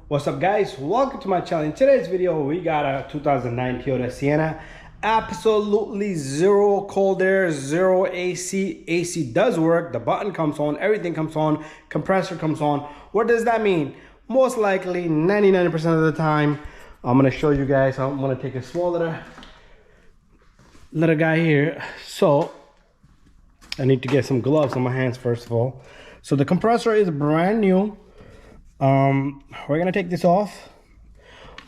What's up, guys? Welcome to my channel. In today's video, we got a 2009 Toyota Sienna. Absolutely zero cold air, zero AC. AC does work. The button comes on, everything comes on, compressor comes on. What does that mean? Most likely 99% of the time. I'm gonna show you guys. I'm gonna take a small little guy here. So I need to get some gloves on my hands first of all. So the compressor is brand new. We're gonna take this off.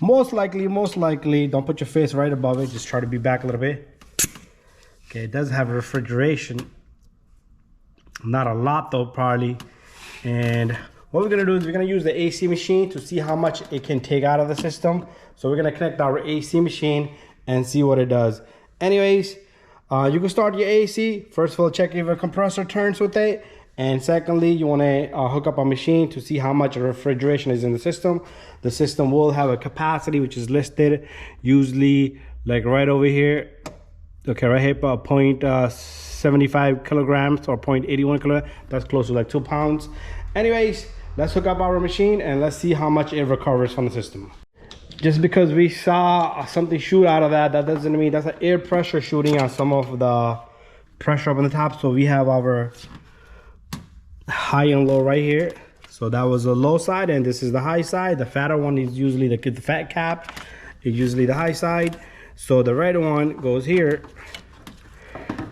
Most likely, don't put your face right above it. Just try to be back a little bit. Okay, it does have refrigeration. Not a lot though, probably. And what we're gonna do is we're gonna use the AC machine to see how much it can take out of the system. So we're gonna connect our AC machine and see what it does. Anyways, you can start your AC. First of all, check if a compressor turns with it. And secondly, you want to hook up a machine to see how much refrigeration is in the system. The system will have a capacity which is listed, usually like right over here. Okay, right here, 0.75 kilograms or 0.81 kilograms. That's close to like 2 pounds. Anyways, let's hook up our machine and let's see how much it recovers from the system. Just because we saw something shoot out of that, that doesn't mean that's an air pressure shooting on some of the pressure up on the top. So we have our high and low right here. So that was the low side and this is the high side. The fatter one is usually the fat cap, is usually the high side. So the red one goes here.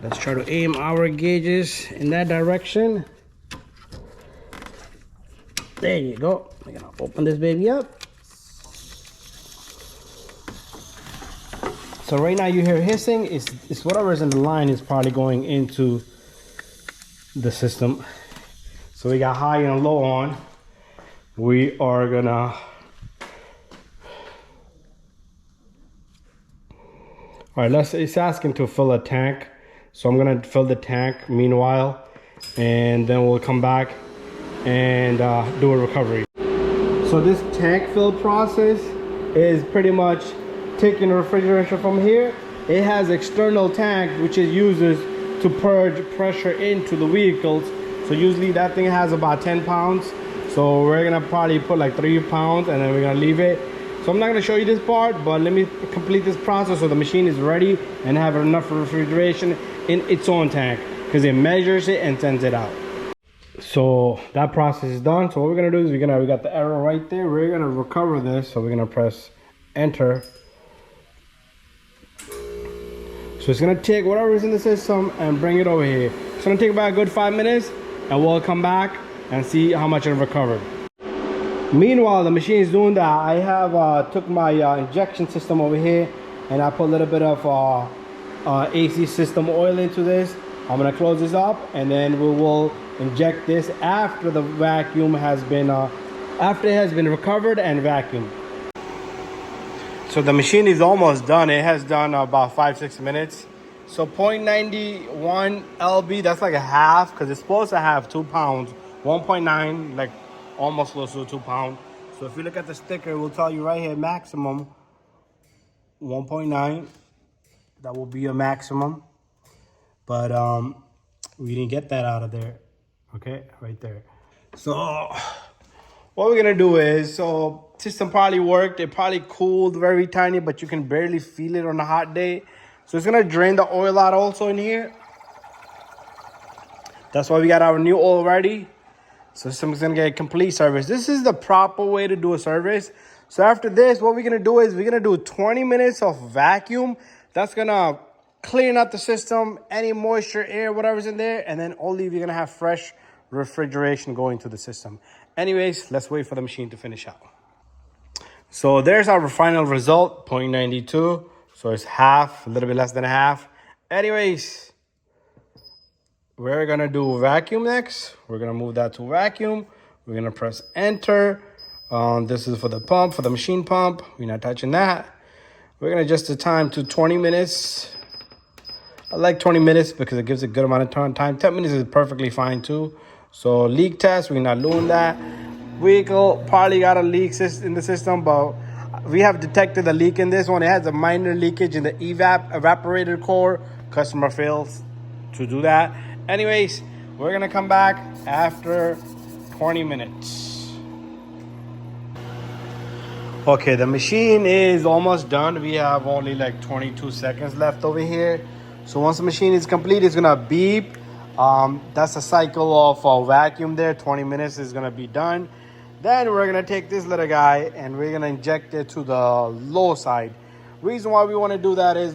Let's try to aim our gauges in that direction. There you go. I'm gonna open this baby up. So right now you hear hissing. It's whatever's in the line is probably going into the system. So we got high and low on. We are gonna, all right, it's asking to fill a tank. So I'm gonna fill the tank meanwhile, and then we'll come back and do a recovery. So this tank fill process is pretty much taking refrigeration from here. It has external tank, which it uses to purge pressure into the vehicles. So usually that thing has about 10 pounds. So we're gonna probably put like 3 pounds and then we're gonna leave it. So I'm not gonna show you this part, but let me complete this process so the machine is ready and have enough refrigeration in its own tank, because it measures it and sends it out. So that process is done. So what we're gonna do is we got the arrow right there. We're gonna recover this. So we're gonna press enter. So it's gonna take whatever is in the system and bring it over here. It's gonna take about a good 5 minutes. And we'll come back and see how much it recovered. Meanwhile, the machine is doing that. I have took my injection system over here and I put a little bit of AC system oil into this. I'm gonna close this up and then we will inject this after the vacuum has been after it has been recovered and vacuumed. So the machine is almost done. It has done about 5-6 minutes. So 0.91 lb, that's like a half, because it's supposed to have 2 pounds. 1.9, like almost close to 2 pounds. So if you look at the sticker, it will tell you right here, maximum 1.9. That will be a maximum. But we didn't get that out of there. Okay, right there. So what we're gonna do is, so system probably worked. It probably cooled very tiny, but you can barely feel it on a hot day. So it's gonna drain the oil out also in here. That's why we got our new oil ready. So system's gonna get a complete service. This is the proper way to do a service. So after this, what we're gonna do is we're gonna do 20 minutes of vacuum. That's gonna clean up the system, any moisture, air, whatever's in there, and then only you're gonna have fresh refrigeration going to the system. Anyways, let's wait for the machine to finish out. So there's our final result, 0.92. So it's half, a little bit less than half. Anyways, we're gonna do vacuum next. We're gonna move that to vacuum. We're gonna press enter. This is for the pump, for the machine pump. We're not touching that. We're gonna adjust the time to 20 minutes. I like 20 minutes because it gives a good amount of time. 10 minutes is perfectly fine too. So leak test, we're not doing that. Vehicle probably got a leak in the system, but we have detected a leak in this one. It has a minor leakage in the evaporator core. Customer fails to do that. Anyways, we're gonna come back after 20 minutes. Okay, the machine is almost done. We have only like 22 seconds left over here. So once the machine is complete, it's gonna beep. That's a cycle of vacuum there. 20 minutes is gonna be done. Then we're gonna take this little guy and we're gonna inject it to the low side. Reason why we want to do that is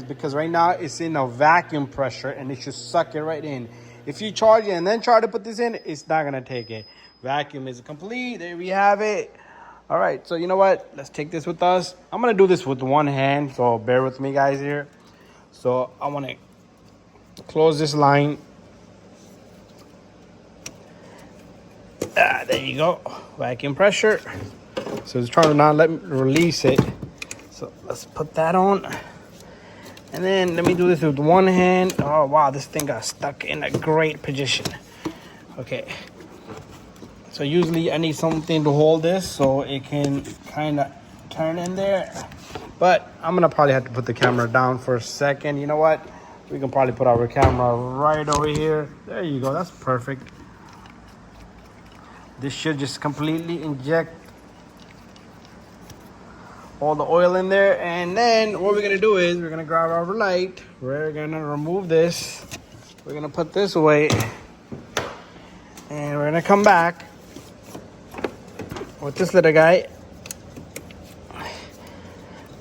because right now it's in a vacuum pressure and it should suck it right in. If you charge it and then try to put this in, it's not gonna take it. Vacuum is complete. There we have it. All right, so you know what? Let's take this with us. I'm gonna do this with one hand, so bear with me, guys, here. So I want to close this line. There you go. Vacuum pressure. So it's trying to not let me release it. So let's put that on. And then let me do this with one hand. Oh, wow, this thing got stuck in a great position. Okay. So usually I need something to hold this so it can kind of turn in there. But I'm going to probably have to put the camera down for a second. You know what? We can probably put our camera right over here. There you go. That's perfect. This should just completely inject all the oil in there. And then what we're going to do is we're going to grab our light. We're going to remove this. We're going to put this away. And we're going to come back with this little guy.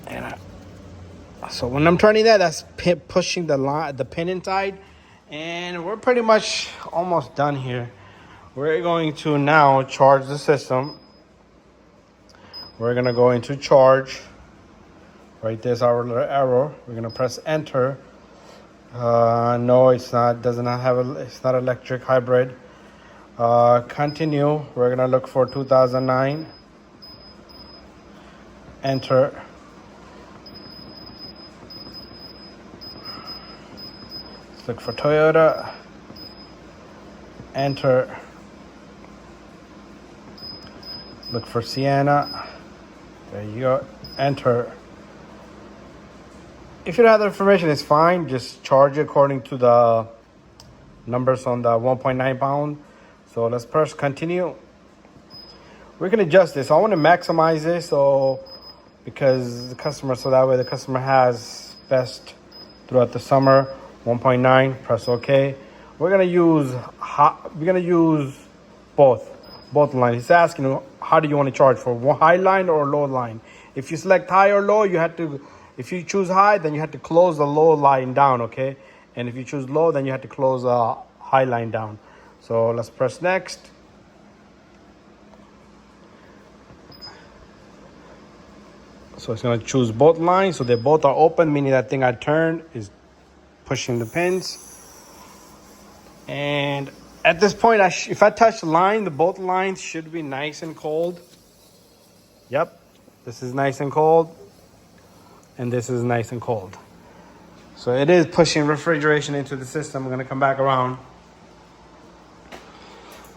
And so when I'm turning that, that's pushing the pin inside. And we're pretty much almost done here. We're going to now charge the system. We're gonna go into charge. Right there's our little arrow. We're gonna press enter. No, it's not. Does not have it's not electric hybrid. Continue. We're gonna look for 2009. Enter. Let's look for Toyota. Enter. Look for Sienna. There you go. Enter. If you don't have the information, it's fine. Just charge it according to the numbers on the 1.9 pound. So let's press continue. We can adjust this. I want to maximize this because the customer, so that way the customer has best throughout the summer. 1.9. Press OK. We're gonna use both lines. He's asking how do you want to charge, for high line or low line. If you select high or low, if you choose high, then you have to close the low line down, okay? And if you choose low, then you have to close the high line down. So let's press next. So it's gonna choose both lines, so they both are open, meaning that thing I turned is pushing the pins. And at this point, if I touch the line, both lines should be nice and cold. Yep, this is nice and cold. And this is nice and cold. So it is pushing refrigeration into the system. I'm gonna come back around.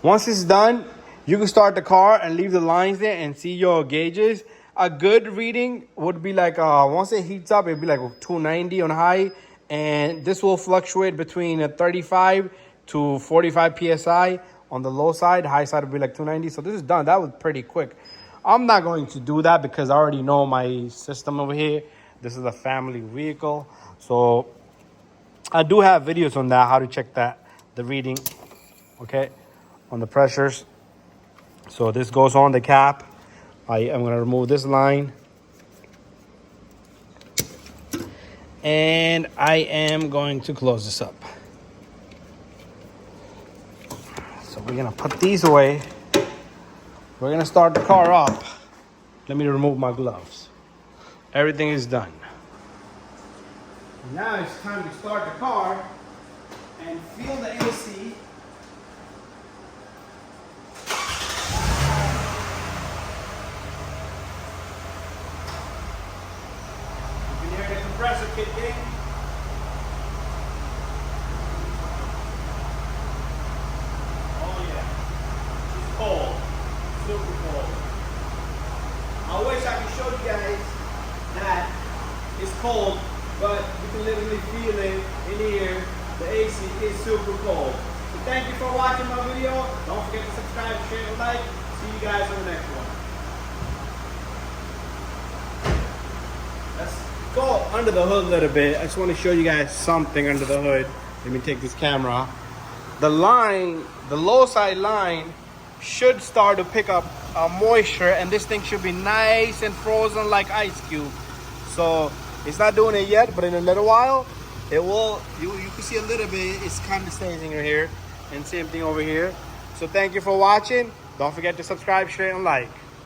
Once it's done, you can start the car and leave the lines there and see your gauges. A good reading would be like, once it heats up, it'd be like 290 on high. And this will fluctuate between 35 to 45 PSI on the low side. High side will be like 290. So this is done. That was pretty quick. I'm not going to do that because I already know my system over here. This is a family vehicle. So I do have videos on that, how to check the reading, okay, on the pressures. So this goes on the cap. I am going to remove this line. And I am going to close this up. So we're gonna put these away. We're gonna start the car up. Let me remove my gloves. Everything is done. Now it's time to start the car and feel the AC. You can hear the compressor kicking. Cold, super cold. I wish I could show you guys that it's cold, but you can literally feel it in here. The AC is super cold. So thank you for watching my video. Don't forget to subscribe, share, and like. See you guys on the next one. under the hood a little bit. I just want to show you guys something under the hood. Let me take this camera. The line, the low side line, should start to pick up moisture, and this thing should be nice and frozen like ice cube. So it's not doing it yet, but in a little while it will. You can see a little bit. It's condensing here, and same thing over here. So thank you for watching. Don't forget to subscribe, share, and like.